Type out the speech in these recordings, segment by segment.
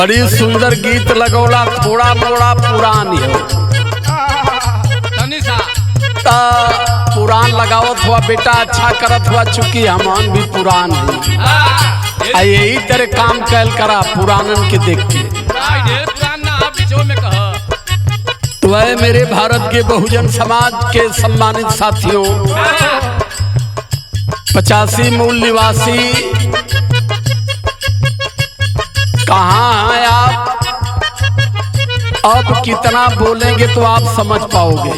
बड़ी सुंदर गीत लगौला, थोड़ा मोड़ा पुरान हो पुरान लगावत हुआ बेटा, अच्छा करत हुआ, चूंकि हमान भी पुरान है। यही तेरे काम कैल करा पुरानन के देख के। वह मेरे भारत के बहुजन समाज के सम्मानित साथियों, 85 मूल निवासी, कहाँ हैं आप? अब कितना बोलेंगे तो आप समझ पाओगे।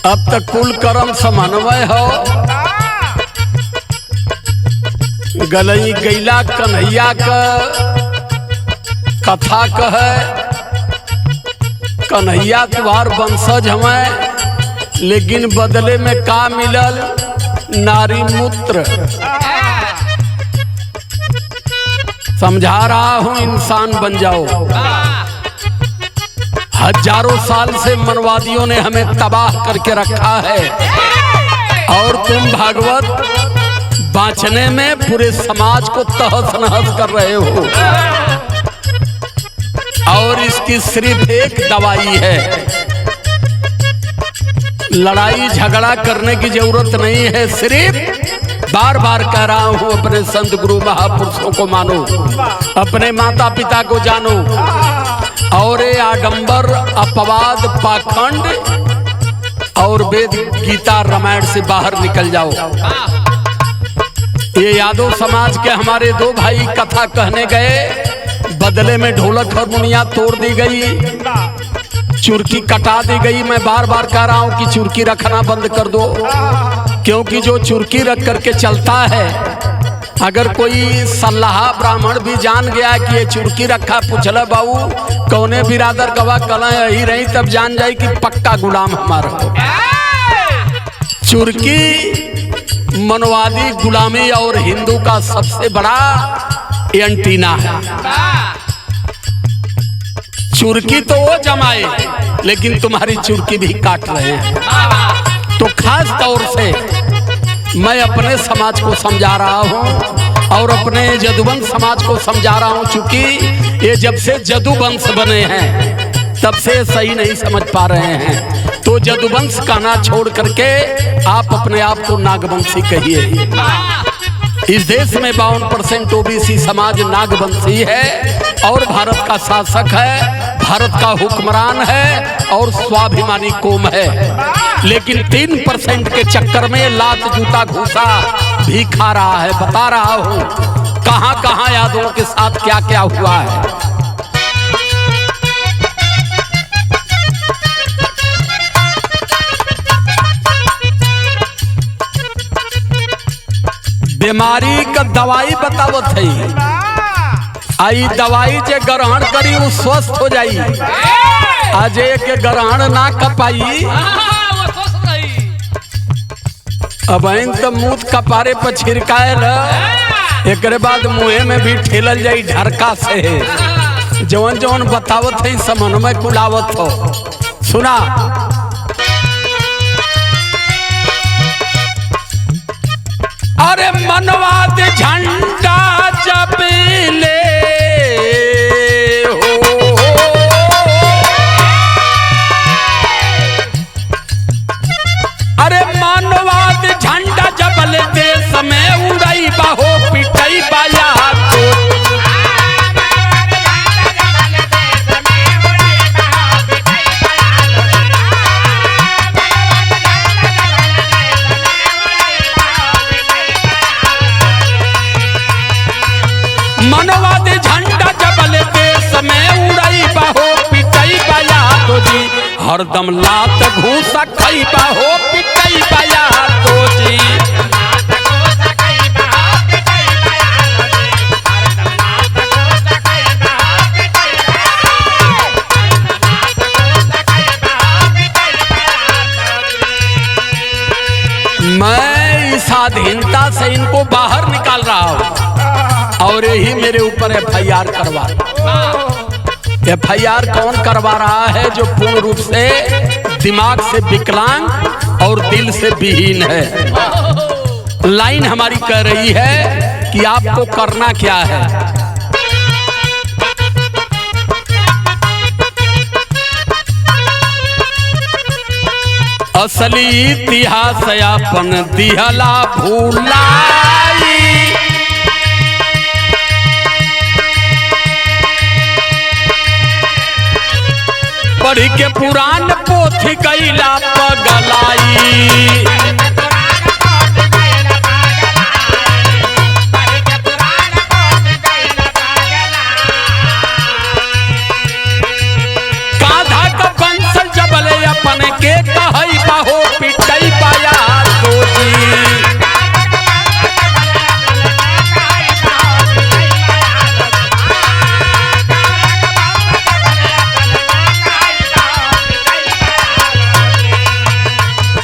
अब तक कुल कर्म समन्वय हो, गलई गैला कन्हैया का कथा कहे, कन्हैया तुम्हार वंशज हमें, लेकिन बदले में का मिलल? नारी मूत्र। समझा रहा हूं, इंसान बन जाओ। हजारों साल से मनवादियों ने हमें तबाह करके रखा है, और तुम भागवत बांचने में पूरे समाज को तहस नहस कर रहे हो। और इसकी सिर्फ एक दवाई है, लड़ाई झगड़ा करने की जरूरत नहीं है। सिर्फ बार बार कह रहा हूं, अपने संत गुरु महापुरुषों को मानो, अपने माता पिता को जानो, और ये आडंबर अपवाद पाखंड और वेद गीता रामायण से बाहर निकल जाओ। ये यादव समाज के हमारे दो भाई कथा कहने गए, बदले में ढोलक हारमोनिया तोड़ दी गई, चुरकी कटा दी गई। मैं बार बार कह रहा हूं कि चुरकी रखना बंद कर दो, क्योंकि जो चुरकी रख करके चलता है, अगर कोई सल्लाह ब्राह्मण भी जान गया कि ये चुरकी रखा, पूछला बाबू कौने बिरादर गवा कला यही रही, तब जान जाए कि पक्का गुलाम हमारा हो। चुरकी मनवादी गुलामी और हिंदू का सबसे बड़ा एंटीना है। चुरकी तो वो जमाए, लेकिन तुम्हारी चुरकी भी काट रहे हैं। तो खास तौर से मैं अपने समाज को समझा रहा हूं, और अपने जदुवंश समाज को समझा रहा हूं, चूंकि ये जब से जदुवंश बने हैं तब से सही नहीं समझ पा रहे हैं। तो जदुवंश कहना छोड़ करके आप अपने आप को नागवंशी कहिए। इस देश में 52% ओबीसी समाज नागवंशी है, और भारत का शासक है, भारत का हुक्मरान है, और स्वाभिमानी कौम है। लेकिन 3% के चक्कर में लात जूता घूसा भी खा रहा है। बता रहा हूं कहां कहां यादवों के साथ क्या क्या हुआ है। बीमारी का दवाई बतावत है, आई दवाई जे ग्रहण करी वो स्वस्थ हो जाई, आज के ग्रहण ना कर पाई। अब तो मुँह कपारे पर छिड़कायल, एक बाद मुँहे में भी ठेलल जाई ढरका से। जवन जवन बतावत है समन्वय कुलावत हो। सुना, अरे मनवाद झंडा जब ले हो, अरे मनवाद झंडा जब ले देश में उड़ाई बाहो पिटाई बाया तो। मनवाद झंडा जबल देश में उड़ाई बाहो पिटाई बाया तो जी, हरदम लात घूसा खाई बाहो पिटाई बाया तो जी। मैं इस स्वाधीनता से इनको बाहर निकाल रहा हूं, और यही मेरे ऊपर FIR करवा। FIR कौन करवा रहा है? जो पूर्ण रूप से दिमाग से विकलांग और दिल से विहीन है। लाइन हमारी कह रही है कि आपको करना क्या है। असली इतिहास अपन दिहला भूलाई। पढ़ के पुराण पोथी कैला पगलाई। अपन के कहई बाहो पिटई पाया तो जी।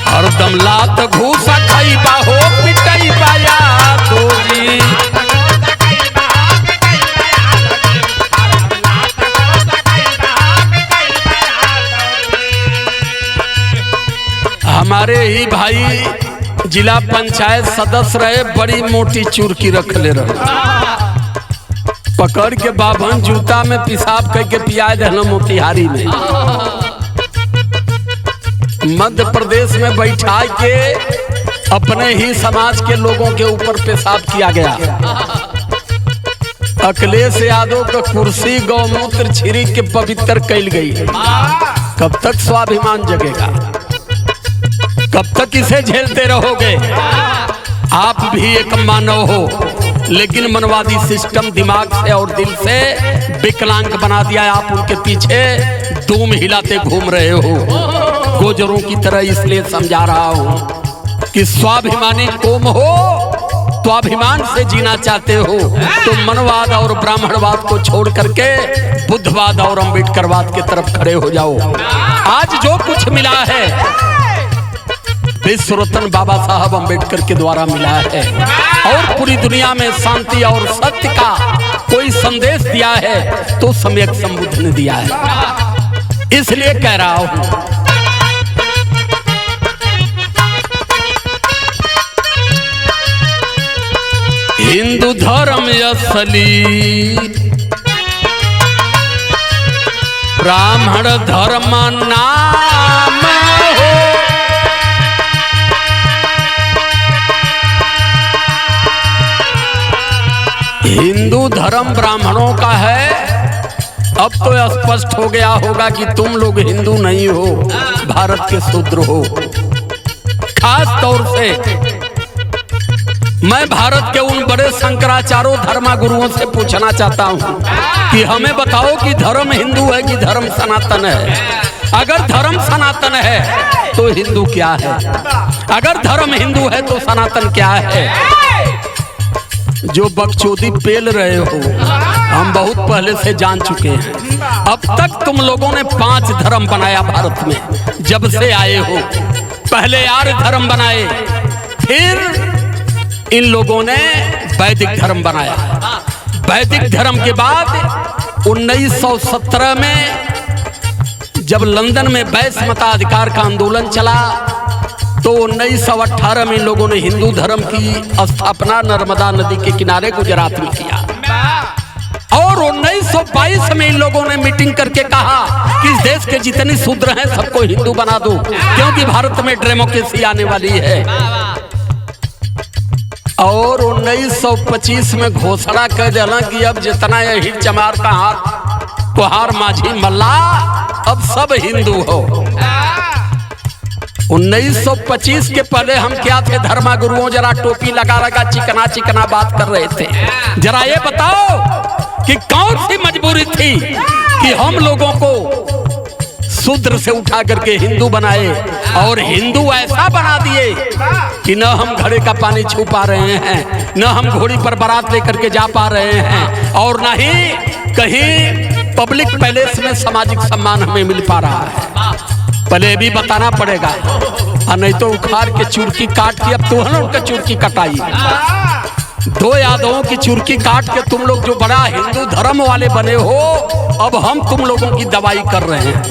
हरदम लात घूसा खाई बाहो पिटई पाया तो जी। हमारे ही भाई जिला पंचायत सदस्य रहे, बड़ी मोटी चुरकी रख ले रहे, पकड़ के बाभन जूता में पेशाब करके पिया देना मोतिहारी में। मध्य प्रदेश में बैठा के अपने ही समाज के लोगों के ऊपर पेशाब किया गया। अखिलेश यादव का कुर्सी गौमूत्र छिरी के पवित्र कैल गई। कब तक स्वाभिमान जगेगा? कब तक इसे झेलते रहोगे? आप भी एक मानव हो, लेकिन मनवादी सिस्टम दिमाग से और दिल से विकलांग बना दिया है। आप उनके पीछे धूम हिलाते घूम रहे हो गोजरों की तरह। इसलिए समझा रहा हूं कि स्वाभिमानी कौम हो तो अभिमान से जीना चाहते हो तो मनवाद और ब्राह्मणवाद को छोड़ करके बुद्धवाद और अम्बेडकरवाद की तरफ खड़े हो जाओ। आज जो कुछ मिला है विश्व रत्न बाबा साहब अम्बेडकर के द्वारा मिला है, और पूरी दुनिया में शांति और सत्य का कोई संदेश दिया है तो सम्यक संबुद्ध ने दिया है। इसलिए कह रहा हूं हिंदू धर्म असली, ब्राह्मण धर्म नाम हो। हिंदू धर्म ब्राह्मणों का है। अब तो स्पष्ट हो गया होगा कि तुम लोग हिंदू नहीं हो, भारत के शूद्र हो। खास तौर से मैं भारत के उन बड़े शंकराचार्यों धर्मगुरुओं से पूछना चाहता हूं कि हमें बताओ कि धर्म हिंदू है कि धर्म सनातन है। अगर धर्म सनातन है तो हिंदू क्या है? अगर धर्म हिंदू है तो सनातन क्या है? जो बकचोदी पेल रहे हो हम बहुत पहले से जान चुके हैं। अब तक तुम लोगों ने 5 धर्म बनाया भारत में, जब से आए हो। पहले आर्य धर्म बनाए, फिर इन लोगों ने वैदिक धर्म बनाया। वैदिक धर्म के बाद 1917 में जब लंदन में वैश्य मताधिकार का आंदोलन चला तो 1918 में इन लोगों ने हिंदू धर्म की स्थापना नर्मदा नदी के किनारे गुजरात में किया। और 1922 में इन लोगों ने मीटिंग करके कहा कि इस देश के जितने शूद्र हैं सबको हिंदू बना दो, क्योंकि भारत में डेमोक्रेसी आने वाली है। और 1925 में घोषणा कर दिया कि अब जितना यही चमार का हाथ तुहार माझी मल्ला, अब सब हिंदू हो। 1925 के पहले हम क्या थे? धर्मगुरुओं जरा टोपी लगा लगा चिकना चिकना बात कर रहे थे। जरा ये बताओ कि कौन सी मजबूरी थी कि हम लोगों को शूद्र से उठा करके हिंदू बनाए, और हिंदू ऐसा बना दिए कि न हम घड़े का पानी छू पा रहे हैं, न हम घोड़ी पर बारात लेकर के जा पा रहे हैं, और न ही कहीं पब्लिक पैलेस में सामाजिक सम्मान हमें मिल पा रहा है। पहले भी बताना पड़ेगा, और नहीं तो उखाड़ के चुरकी काट के अब तुम लोग का चुरकी कटाई। 2 यादवों की चुरकी काट के तुम लोग जो बड़ा हिंदू धर्म वाले बने हो, अब हम तुम लोगों की दवाई कर रहे हैं।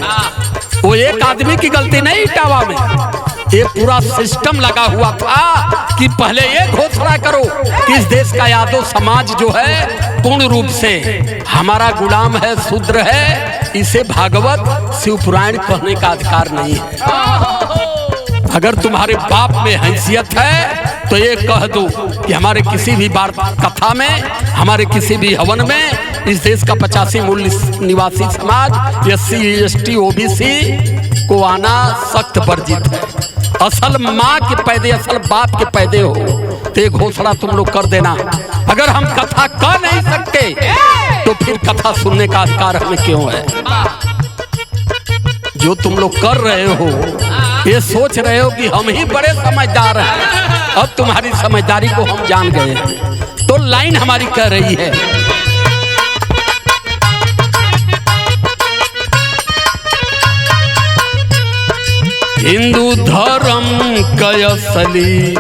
वो एक आदमी की गलती नहीं इटावा में, ये पूरा सिस्टम लगा हुआ था कि पहले ये घोषणा करो कि इस देश का यादव समाज जो है पूर्ण रूप से हमारा गुलाम है, शूद्र है, इसे भागवत शिव पुराण कहने का अधिकार नहीं है। अगर तुम्हारे बाप में हैसियत है तो ये कह दो कि हमारे किसी भी बार कथा में, हमारे किसी भी हवन में इस देश का 85 मूल निवासी समाज SC ST OBC को आना सख्त वर्जित है। असल माँ के पैदे, असल बाप के पैदे हो तो ये घोषणा तुम लोग कर देना। अगर हम कथा कर नहीं सकते तो फिर कथा सुनने का अधिकार हमें क्यों है? जो तुम लोग कर रहे हो ये सोच रहे हो कि हम ही बड़े समझदार हैं, अब तुम्हारी समझदारी को हम जान गए हैं। तो लाइन हमारी कह रही है, हिंदू धर्म कयसली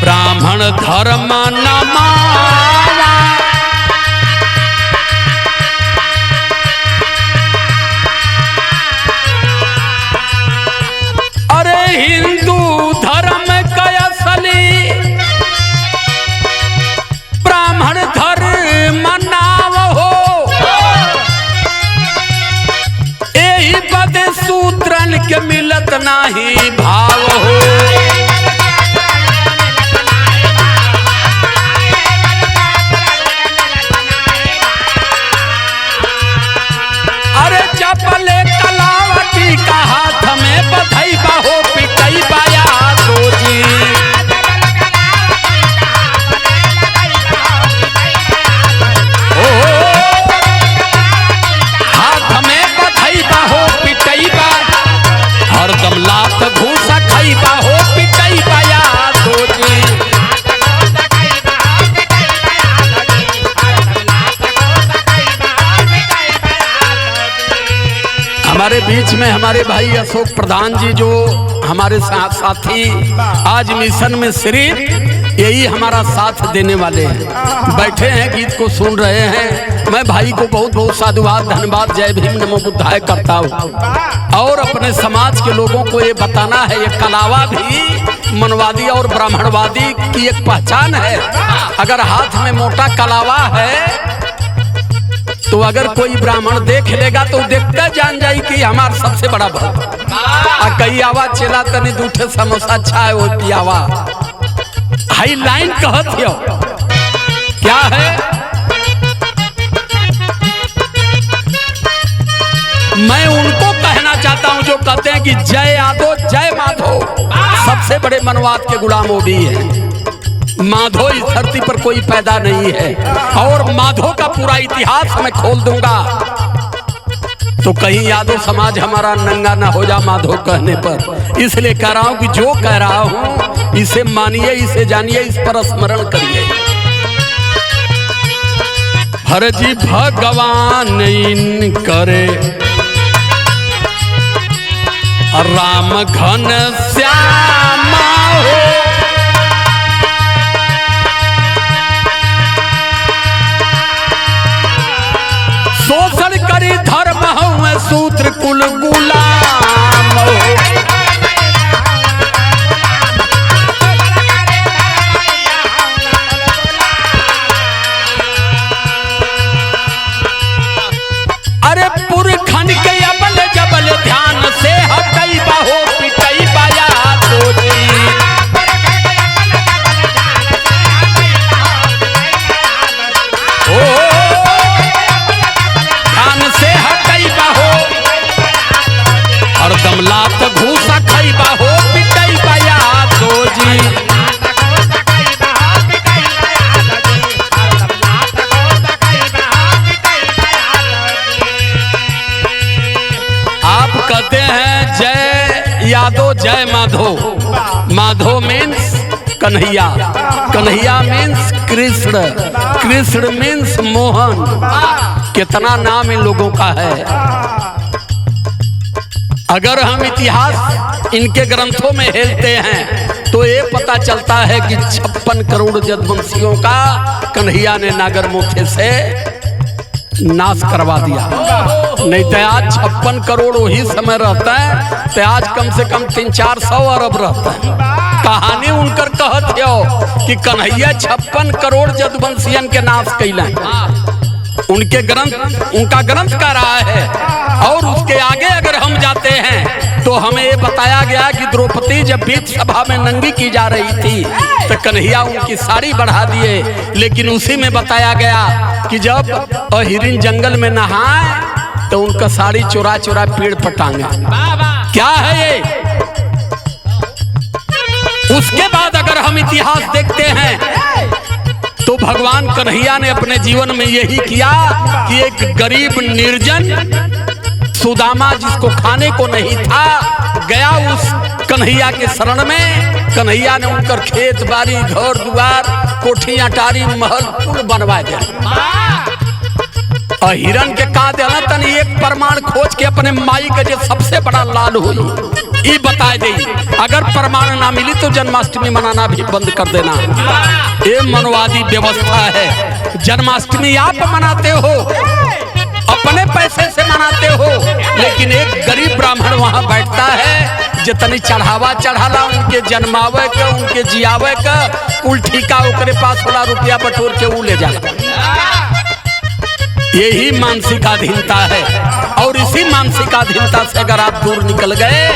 ब्राह्मण धर्म न माना, अरे हिंदू धर्म कयसली ब्राह्मण धर्म नाम हो, यही बदे सूत्रन के मिलत नाही भाव हो। अरे चपले कलावती का हाथ में बधाई बाहो पिटाई बाया सोजी, हाथ में बधाई बाहो पिटाई बा, हरदम लात घूसा खाई बाहो पिटाई बाया सोजी। हमारे बीच में हमारे भाई अशोक प्रधान जी जो हमारे साथ साथी आज मिशन में सिर्फ यही हमारा साथ देने वाले हैं, बैठे हैं गीत को सुन रहे हैं। मैं भाई को बहुत बहुत साधुवाद, धन्यवाद, जय भीम, नमो बुद्धाय करता हूँ। और अपने समाज के लोगों को ये बताना है, ये कलावा भी मनवादी और ब्राह्मणवादी की एक पहचान है। अगर हाथ में मोटा कलावा है तो अगर कोई ब्राह्मण देख लेगा तो देखते जान जाए कि हमारा सबसे बड़ा भक्त। कई आवा चला तनी दूठे समोसा अच्छा है वो पियावा, हाई लाइन कहत हो क्या है? मैं उनको कहना चाहता हूं जो कहते हैं कि जय यादव जय माधो, सबसे बड़े मनवाद के गुलाम वो भी है। माधो इस धरती पर कोई पैदा नहीं है और माधो का पूरा इतिहास मैं खोल दूंगा तो कहीं यादव समाज हमारा नंगा ना हो जा माधो कहने पर। इसलिए कह रहा हूं कि जो कह रहा हूं इसे मानिए, इसे जानिए, इस पर स्मरण करिए। हर जी भगवान इन करे राम घन श्यामा हो, शोषण करी धर्म हूँ सूत्र कुल गुलाम हो। अरे पुरखन के अबल जबल ध्यान से हटई बाहो पिटई बाया सोची, हरदम लात घूसा खाई बाहो पिटाई बाया सोजी। आप कहते हैं जय यादव जय Madho, Madho means Kanhaiya, Kanhaiya means Krishna, Krishna means Mohan. कितना नाम इन लोगों का है। अगर हम इतिहास इनके ग्रंथों में हेलते हैं तो ये पता चलता है कि 56 करोड़ जदवंशियों का कन्हैया ने नागर मोथे से नाश करवा दिया। नहीं तो आज 56 करोड़ वही समय रहता है तो आज कम से कम 300-400 अरब रहता है। कहानी उनकर कहत हो कि कन्हैया 56 करोड़ जदवंशियन के नाश कैला, उनके ग्रंथ, उनका ग्रंथ कह रहा है। और उसके आगे अगर हम जाते हैं तो बताया गया कि द्रौपदी जब बीच सभा में नंगी की जा रही थी तो कन्हैया उनकी साड़ी बढ़ा दिए, लेकिन उसी में बताया गया कि जब अहिरिन जंगल में नहाए तो उनका साड़ी चुरा चुरा पेड़ पर टांगा। क्या है ये? उसके बाद अगर हम इतिहास देखते हैं तो भगवान कन्हैया ने अपने जीवन में यही किया कि एक गरीब निर्जन सुदामा जिसको खाने को नहीं था गया उस कन्हैया के शरण में। कन्हैया ने उनकर खेत बाड़ी घर द्वार कोठियां टारी महल कुल बनवा दिया। हिरण के का देना तनी एक प्रमाण खोज के अपने माई का जो सबसे बड़ा लाल हुई ये बता दे। अगर प्रमाण ना मिली तो जन्माष्टमी मनाना भी बंद कर देना। ये मनवादी व्यवस्था है। जन्माष्टमी आप मनाते हो, अपने पैसे से मनाते हो, लेकिन एक गरीब ब्राह्मण वहां बैठता है जितनी चढ़ावा चढ़ाला उनके जन्मावे का उनके जियावे का कुल ठीका ओकरे पास वाला रुपया बटोर के वो ले जाला। यही मानसिकाधीनता है और इसी मानसिकाधीनता से अगर आप दूर निकल गए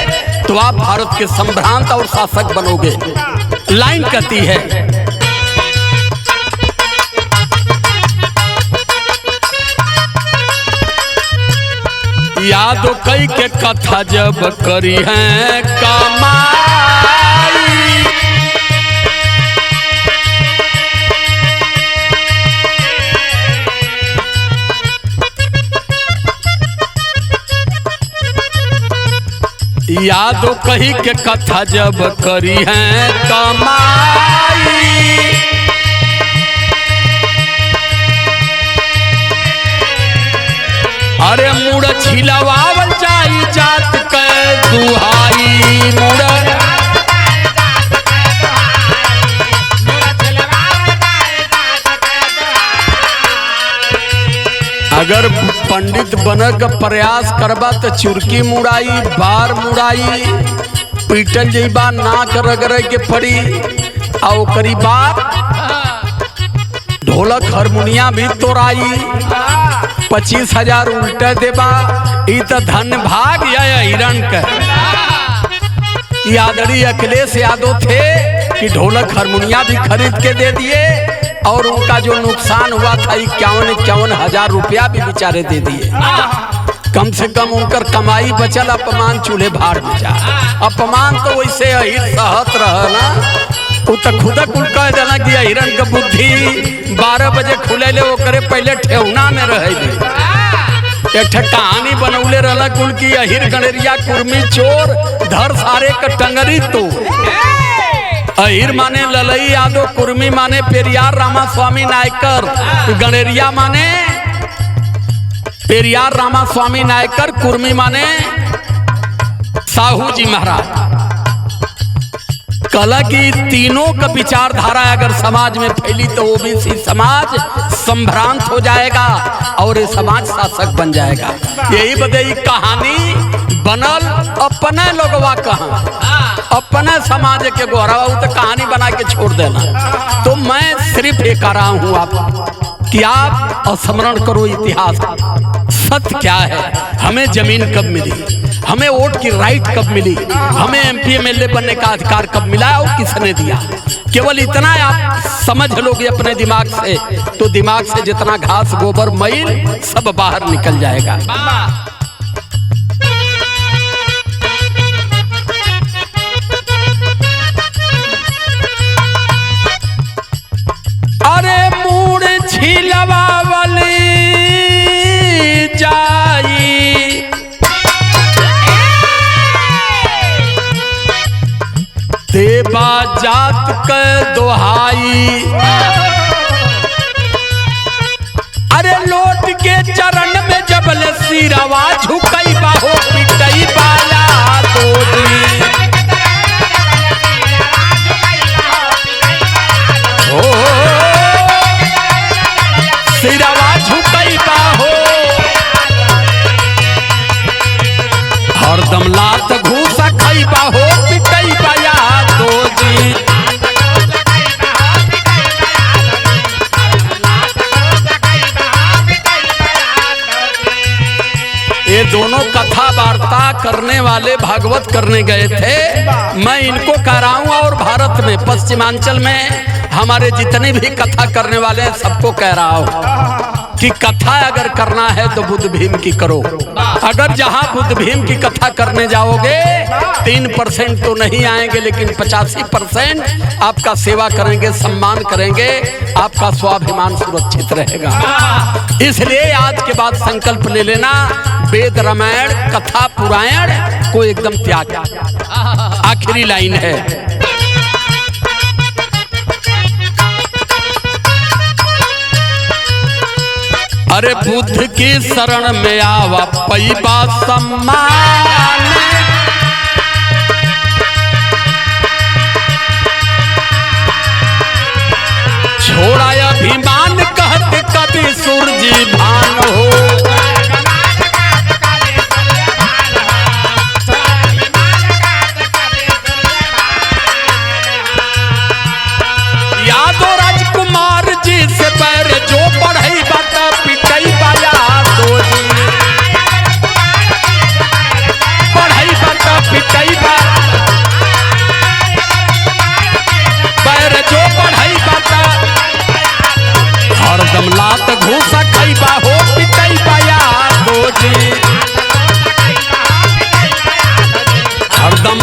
तो आप भारत के संभ्रांत और शासक बनोगे। लाइन कहती है, यादो कई के कथा जब करी है कमाई, यादो कही के कथा जब करी है कमाई, अरे मुड़ छिलवावल जाई जात के दुहाई। मुड़ अगर पंडित बने का प्रयास करबा तो चुरकी मुड़ाई बार मुड़ाई पीटल जेबा नाक रगड़े के पड़ी और करी बात ढोलक हारमोनिया भी तोड़ाई 25,000 उल्टे देबा। ई तो धन भाग या हिरण के आदरणीय अखिलेश यादव थे कि ढोलक हारमोनिया भी खरीद के दे दिए और उनका जो नुकसान हुआ था 51,000 रुपया भी बेचारे दे दिए। कम से कम उनकर कमाई बचल, अपमान चूल्हे भाड़ में जा। अपमान तो वैसे अहिर सहत रह ना, वो तो खुदा कुल कह देना कि हिरण का बुद्धि 12 बजे खुले ले वो करे पहले ठेहुना में रहे। एक कहानी बनौले रहला कुल की अहिर गणेरिया कुर्मी चोर धर सारे का टंगरी तो अहिर माने ललई यादव, कुर्मी माने पेरियार रामास्वामी नायकर, गणेरिया माने पेरियार रामास्वामी नायकर, कुर्मी माने साहू जी महाराज। कला की तीनों का विचारधारा अगर समाज में फैली तो ओबीसी समाज संभ्रांत हो जाएगा और ये समाज शासक बन जाएगा। यही बदई कहानी बनल अपने लोगवा कहा अपने समाज के गोहरावा तो कहानी बना के छोड़ देना। तो मैं सिर्फ ये कह रहा हूँ आप कि आप स्मरण करो इतिहास। सत्य क्या है? हमें जमीन कब मिली, हमें वोट की राइट कब मिली, हमें एमपी एमएलए बनने का अधिकार कब मिला और किसने दिया? केवल इतना आप समझ लोगे अपने दिमाग से तो दिमाग से जितना घास गोबर मैल सब बाहर निकल जाएगा। अरे मूड़ छिलवावली जाई देवा जात के दोहाई, अरे लौट के चरण में जबल सिरवा झुकई बाहो पिटई बाया दोदी। सिरवा झुकई बाहो हरदम लात घूसा खई बाहो पिटई बाया दोजी। ये दोनों कथा वार्ता करने वाले भागवत करने गए थे। मैं इनको कह रहा हूँ और भारत में पश्चिमांचल में हमारे जितने भी कथा करने वाले हैं सबको कह रहा हूँ कि कथा अगर करना है तो बुद्ध भीम की करो। अगर जहाँ बुद्ध भीम की कथा करने जाओगे 3% तो नहीं आएंगे, लेकिन 85% आपका सेवा करेंगे, सम्मान करेंगे, आपका स्वाभिमान सुरक्षित रहेगा। इसलिए आज के बाद संकल्प ले लेना, वेद रामायण कथा पुराण को एकदम त्याग। आखिरी लाइन है, अरे बुद्ध की शरण में आवा पैबा सम्मान, छोड़ा अभिमान कहते कभी सूरजी भान हो। यादव राजकुमार जी से पैर जो पढ़ई बता पिटई बाया दो जी, पढ़ई बता पिटई बा पैर जो पढ़ई बता, हरदम लात घूसा खैबा हो पिटई बाया दो जी, हरदम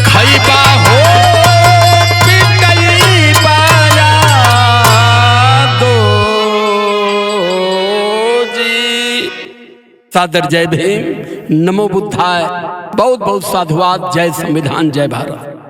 खैबा हो पिटई बाया दो जी। सादर जय भीम, नमो बुद्धाय, बहुत बहुत साधुवाद। जय संविधान, जय भारत।